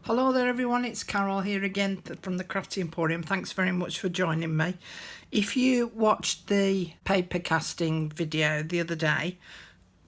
Hello there everyone, it's Carol here again from the Crafty Emporium. Thanks very much for joining me. If you watched the paper casting video the other day,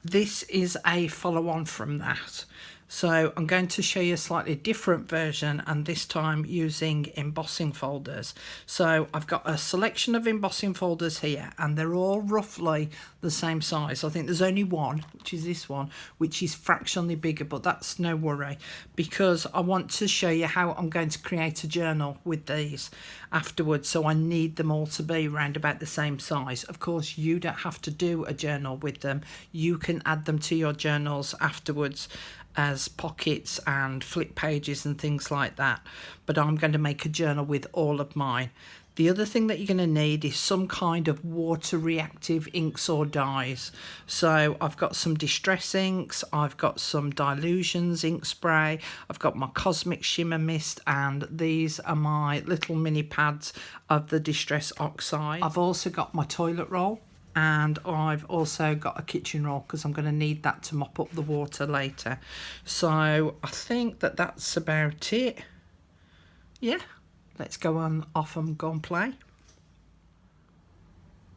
this is a follow-on from that. So I'm going to show you a slightly different version, and this time using embossing folders. So I've got a selection of embossing folders here, and they're all roughly the same size. I think there's only one, which is this one, which is fractionally bigger, but that's no worry, because I want to show you how I'm going to create a journal with these afterwards. So I need them all to be around about the same size. Of course, you don't have to do a journal with them. You can add them to your journals afterwards as pockets and flip pages and things like that, but I'm going to make a journal with all of mine. The other thing that you're going to need is some kind of water reactive inks or dyes. So I've got some distress inks, I've got some Dilutions ink spray, I've got my Cosmic Shimmer Mist, and these are my little mini pads of the Distress Oxide. I've also got my toilet roll, and I've also got a kitchen roll because I'm going to need that to mop up the water later. So I think that that's about it. Yeah, let's go on off and go and play.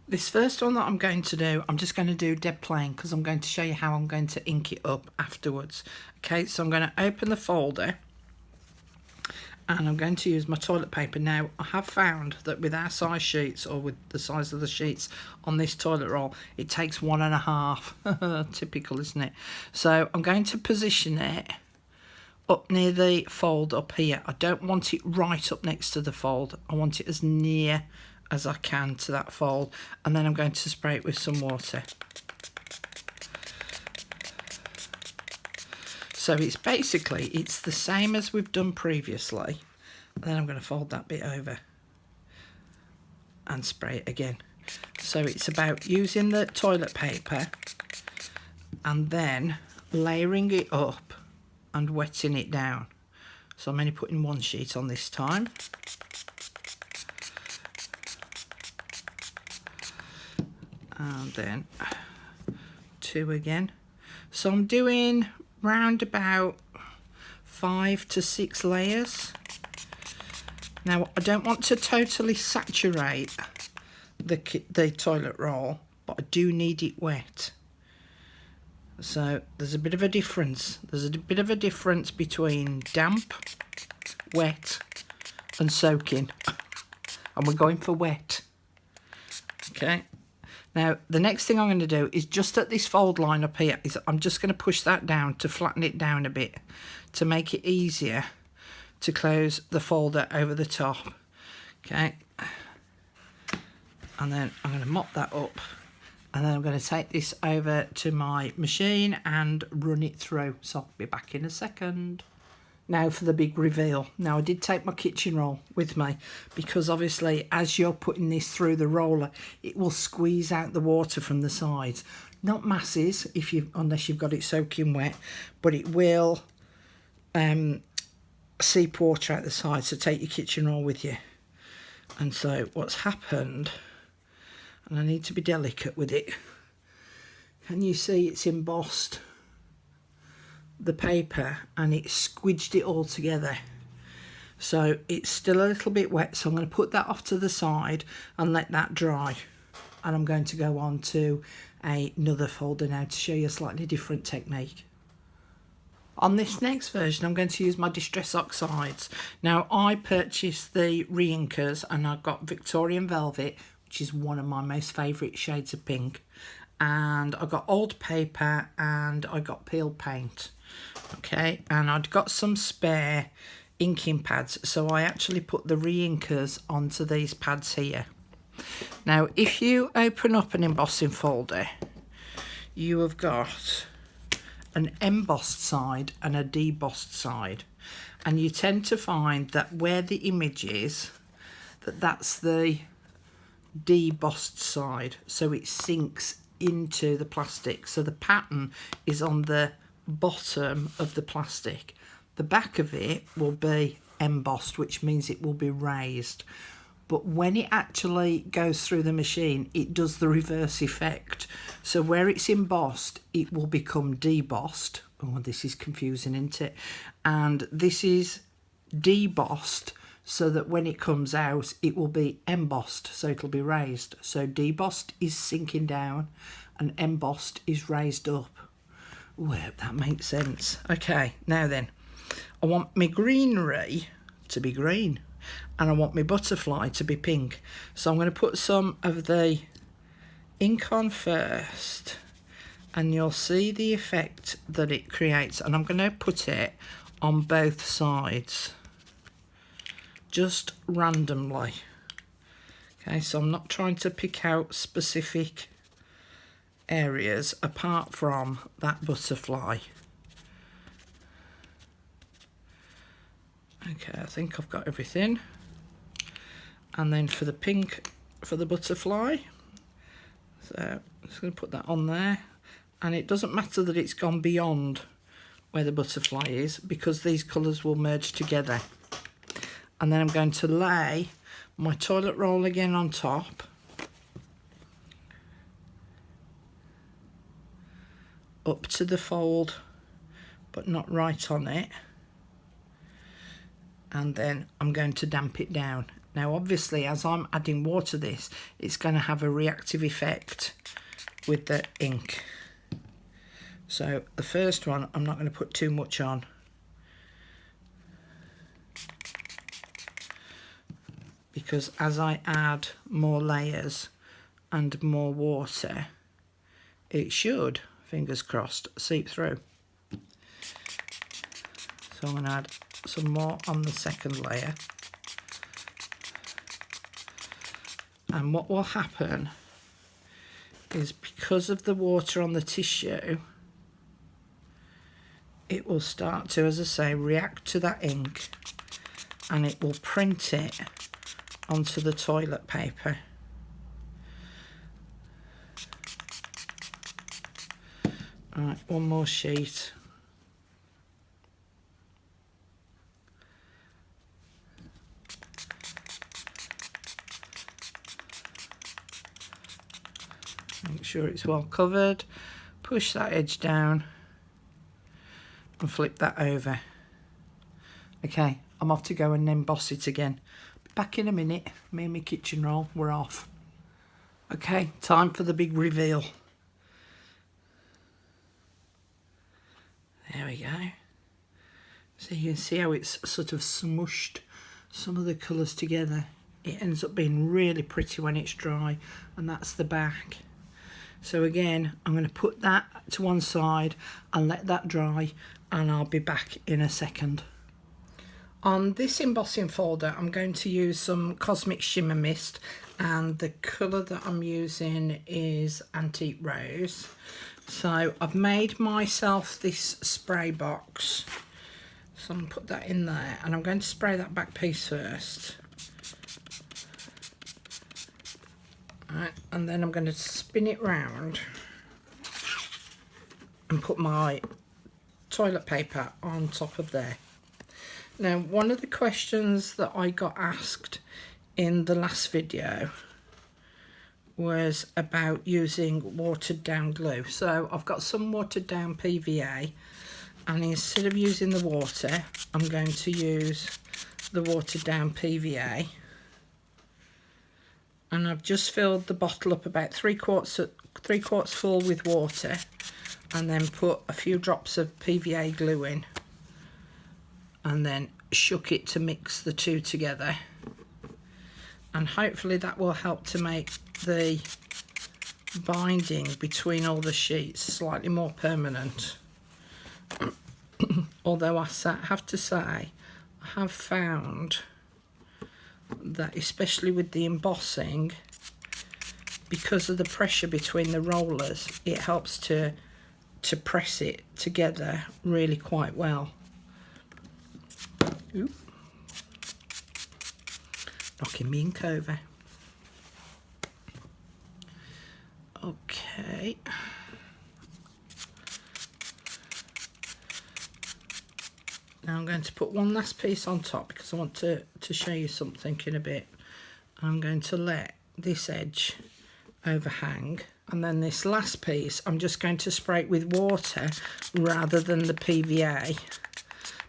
This first one that I'm going to do, I'm just going to do dead plain because I'm going to show you how I'm going to ink it up afterwards. Okay, so I'm going to open the folder and I'm going to use my toilet paper. Now, I have found that with our size sheets, or with the size of the sheets on this toilet roll, it takes 1.5. Typical, isn't it? So I'm going to position it up near the fold up here. I don't want it right up next to the fold. I want it as near as I can to that fold. And then I'm going to spray it with some water. So it's basically, it's the same as we've done previously. Then I'm going to fold that bit over and spray it again. So it's about using the toilet paper and then layering it up and wetting it down. So I'm only putting one sheet on this time. And then 2 again. So I'm doing round about 5 to 6 layers. Now I don't want to totally saturate the toilet roll, but I do need it wet. So there's a bit of a difference. There's a bit of a difference between damp, wet and soaking. And we're going for wet. Okay. Now, the next thing I'm going to do is just at this fold line up here, is I'm just going to push that down to flatten it down a bit to make it easier to close the folder over the top. Okay. And then I'm going to mop that up, and then I'm going to take this over to my machine and run it through. So I'll be back in a second. Now for the big reveal. Now I did take my kitchen roll with me because obviously as you're putting this through the roller, it will squeeze out the water from the sides. Not masses unless you've got it soaking wet, but it will seep water out the side. So take your kitchen roll with you. And so what's happened, and I need to be delicate with it, can you see it's embossed the paper and it squidged it all together? So it's still a little bit wet, so I'm going to put that off to the side and let that dry, and I'm going to go on to another folder now to show you a slightly different technique. On this next version I'm going to use my Distress Oxides. Now I purchased the re-inkers and I've got Victorian Velvet, which is one of my most favourite shades of pink, and I got old paper and I got peel paint. Okay, and I'd got some spare inking pads, so I actually put the re-inkers onto these pads here. Now if you open up an embossing folder, you have got an embossed side and a debossed side, and you tend to find that where the image is, that's the debossed side, so it sinks into the plastic. So the pattern is on the bottom of the plastic. The back of it will be embossed, which means it will be raised. But when it actually goes through the machine, it does the reverse effect. So where it's embossed, it will become debossed. Oh, this is confusing, isn't it? And this is debossed so that when it comes out it will be embossed, so it'll be raised. So debossed is sinking down and embossed is raised up. Ooh, I hope that makes sense. Okay, now then, I want my greenery to be green and I want my butterfly to be pink. So I'm going to put some of the ink on first and you'll see the effect that it creates, and I'm going to put it on both sides just randomly. Okay, so I'm not trying to pick out specific areas apart from that butterfly. Okay, I think I've got everything. And then for the pink for the butterfly, so I'm just going to put that on there. And it doesn't matter that it's gone beyond where the butterfly is, because these colours will merge together. And then I'm going to lay my toilet roll again on top. Up to the fold, but not right on it. And then I'm going to damp it down. Now obviously as I'm adding water to this, it's going to have a reactive effect with the ink. So the first one, I'm not going to put too much on. Because as I add more layers and more water, it should, fingers crossed, seep through. So I'm going to add some more on the second layer. And what will happen is, because of the water on the tissue, it will start to, as I say, react to that ink and it will print it onto the toilet paper. Right, one more sheet. Make sure it's well covered. Push that edge down and flip that over. Okay, I'm off to go and emboss it again. Back in a minute. Me and my kitchen roll, we're off. Okay, time for the big reveal. There we go. So you can see how it's sort of smushed some of the colours together. It ends up being really pretty when it's dry, and that's the back. So again, I'm going to put that to one side and let that dry, and I'll be back in a second. On this embossing folder, I'm going to use some Cosmic Shimmer Mist, and the colour that I'm using is Antique Rose. So I've made myself this spray box, so I'm going to put that in there, and I'm going to spray that back piece first. Right, and then I'm going to spin it round and put my toilet paper on top of there. Now, one of the questions that I got asked in the last video was about using watered down glue. So I've got some watered down PVA, and instead of using the water, I'm going to use the watered down PVA. And I've just filled the bottle up about three quarts full with water, and then put a few drops of PVA glue in, and then shook it to mix the two together, and hopefully that will help to make the binding between all the sheets slightly more permanent. Although I have to say, I have found that especially with the embossing, because of the pressure between the rollers, it helps to press it together really quite well. Ooh. Knocking me ink over. Okay. Now I'm going to put one last piece on top because I want to show you something in a bit. I'm going to let this edge overhang, and then this last piece I'm just going to spray it with water rather than the PVA,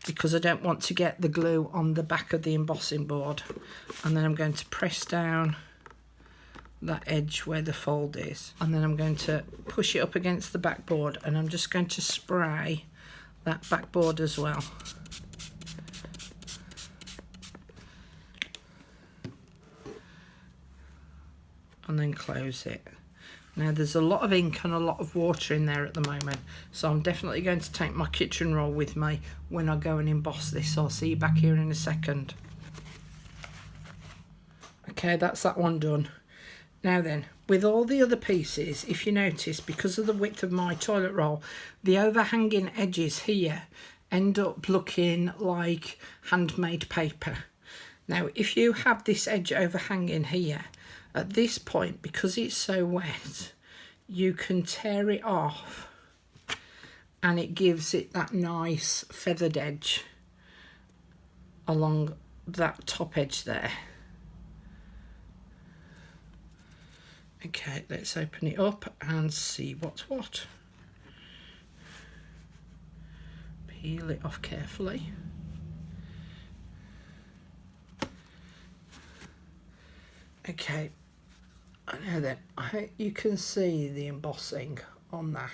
because I don't want to get the glue on the back of the embossing board. And then I'm going to press down that edge where the fold is, and then I'm going to push it up against the backboard, and I'm just going to spray that backboard as well. And then close it. Now there's a lot of ink and a lot of water in there at the moment, so I'm definitely going to take my kitchen roll with me when I go and emboss this, so I'll see you back here in a second. Okay, that's that one done. Now then, with all the other pieces, if you notice, because of the width of my toilet roll, the overhanging edges here end up looking like handmade paper. Now, if you have this edge overhanging here, at this point, because it's so wet, you can tear it off and it gives it that nice feathered edge along that top edge there. Okay, let's open it up and see what's what. Peel it off carefully. Okay, now then, I hope you can see the embossing on that,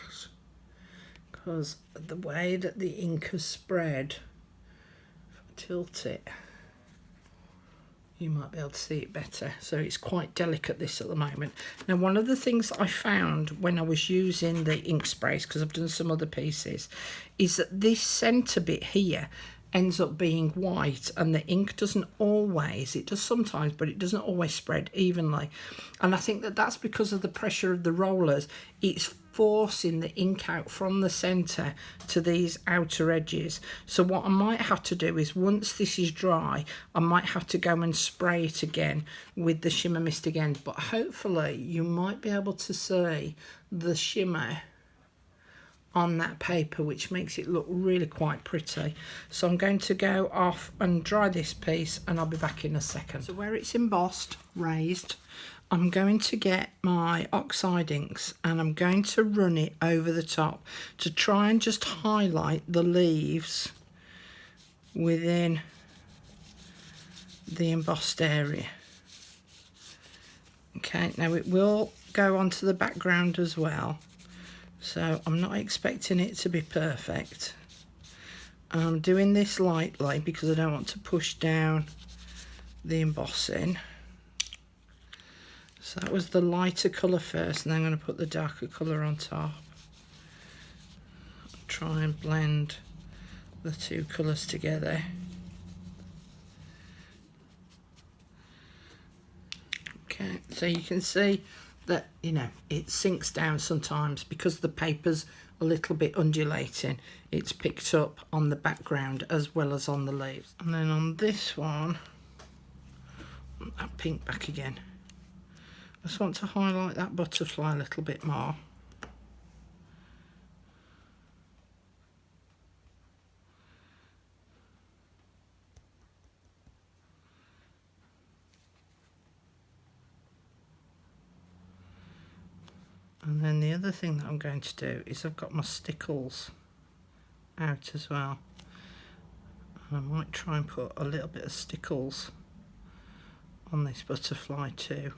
because the way that the ink has spread, if I tilt it, you might be able to see it better. So it's quite delicate, this, at the moment. Now, one of the things I found when I was using the ink sprays, because I've done some other pieces, is that this centre bit here ends up being white, and the ink doesn't always, it does sometimes, but it doesn't always spread evenly. And I think that that's because of the pressure of the rollers. It's forcing the ink out from the centre to these outer edges. So what I might have to do is, once this is dry, I might have to go and spray it again with the shimmer mist again. But hopefully you might be able to see the shimmer on that paper, which makes it look really quite pretty. So I'm going to go off and dry this piece, and I'll be back in a second. So where it's embossed, raised, I'm going to get my Oxide inks, and I'm going to run it over the top to try and just highlight the leaves within the embossed area. Okay, now it will go onto the background as well, so I'm not expecting it to be perfect. I'm doing this lightly because I don't want to push down the embossing. So that was the lighter colour first, and then I'm going to put the darker colour on top. Try and blend the two colours together. Okay, so you can see that, you know, it sinks down sometimes because the paper's a little bit undulating. It's picked up on the background as well as on the leaves. And then on this one, that pink back again. I just want to highlight that butterfly a little bit more. And then the other thing that I'm going to do is I've got my stickles out as well. And I might try and put a little bit of stickles on this butterfly too.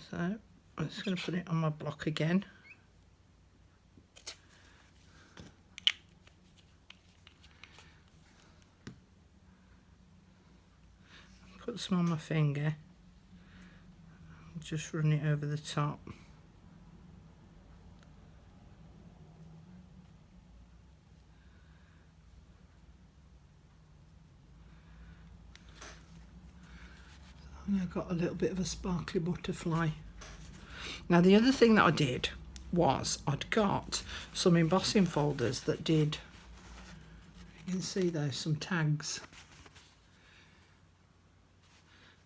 So I'm just going to put it on my block again. Put some on my finger. Just run it over the top. And I've got a little bit of a sparkly butterfly. Now the other thing that I did was I'd got some embossing folders that did, you can see there's some tags.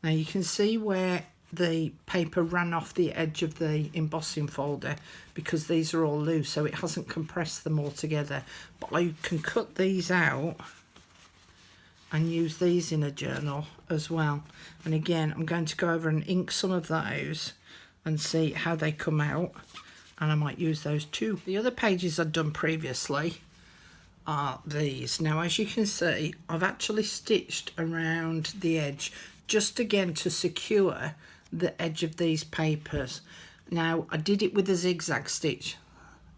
Now you can see where the paper ran off the edge of the embossing folder because these are all loose, so it hasn't compressed them all together. But I can cut these out and use these in a journal as well. And again, I'm going to go over and ink some of those and see how they come out. and I might use those too. The other pages I've done previously are these. Now, as you can see, I've actually stitched around the edge just again to secure the edge of these papers. Now, I did it with a zigzag stitch,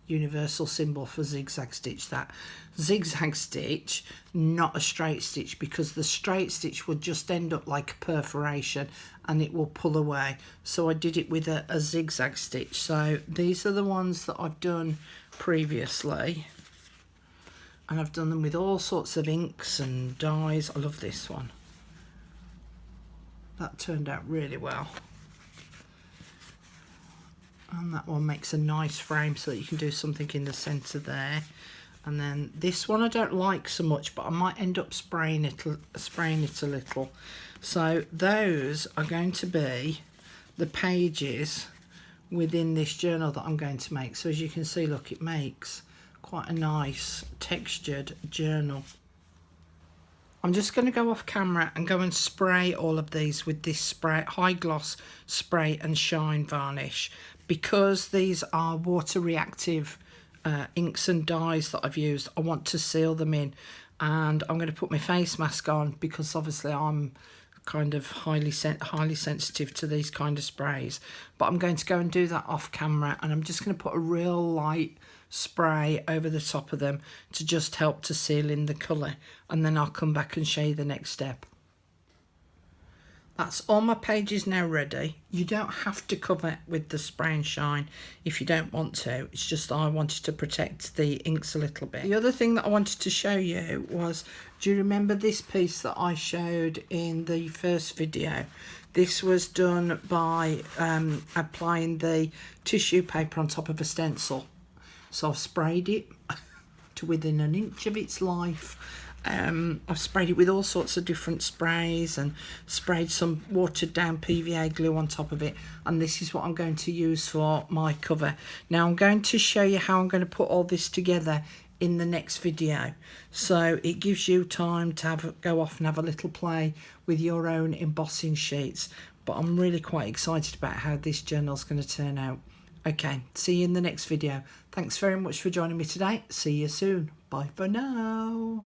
universal symbol for zigzag stitch, that zigzag stitch, not a straight stitch, because the straight stitch would just end up like a perforation and it will pull away. So I did it with a zigzag stitch. So these are the ones that I've done previously, and I've done them with all sorts of inks and dyes. I love this one. That turned out really well. And that one makes a nice frame so that you can do something in the centre there. And then this one I don't like so much, but I might end up spraying it a little. So those are going to be the pages within this journal that I'm going to make. So as you can see, look, it makes quite a nice textured journal. I'm just going to go off camera and go and spray all of these with this high gloss spray and shine varnish, because these are water reactive inks and dyes that I've used. I want to seal them in, and I'm going to put my face mask on because obviously I'm kind of highly sensitive to these kind of sprays. But I'm going to go and do that off camera, and I'm just going to put a real light spray over the top of them to just help to seal in the colour, and then I'll come back and show you the next step. That's all my pages now ready. You don't have to cover with the spray and shine if you don't want to. It's just I wanted to protect the inks a little bit. The other thing that I wanted to show you was, do you remember this piece that I showed in the first video? This was done by applying the tissue paper on top of a stencil. So I've sprayed it to within an inch of its life. I've sprayed it with all sorts of different sprays and sprayed some watered down PVA glue on top of it, and this is what I'm going to use for my cover. Now I'm going to show you how I'm going to put all this together in the next video, so it gives you time to go off and have a little play with your own embossing sheets. But I'm really quite excited about how this journal's going to turn out. Okay, see you in the next video. Thanks very much for joining me today. See you soon. Bye for now.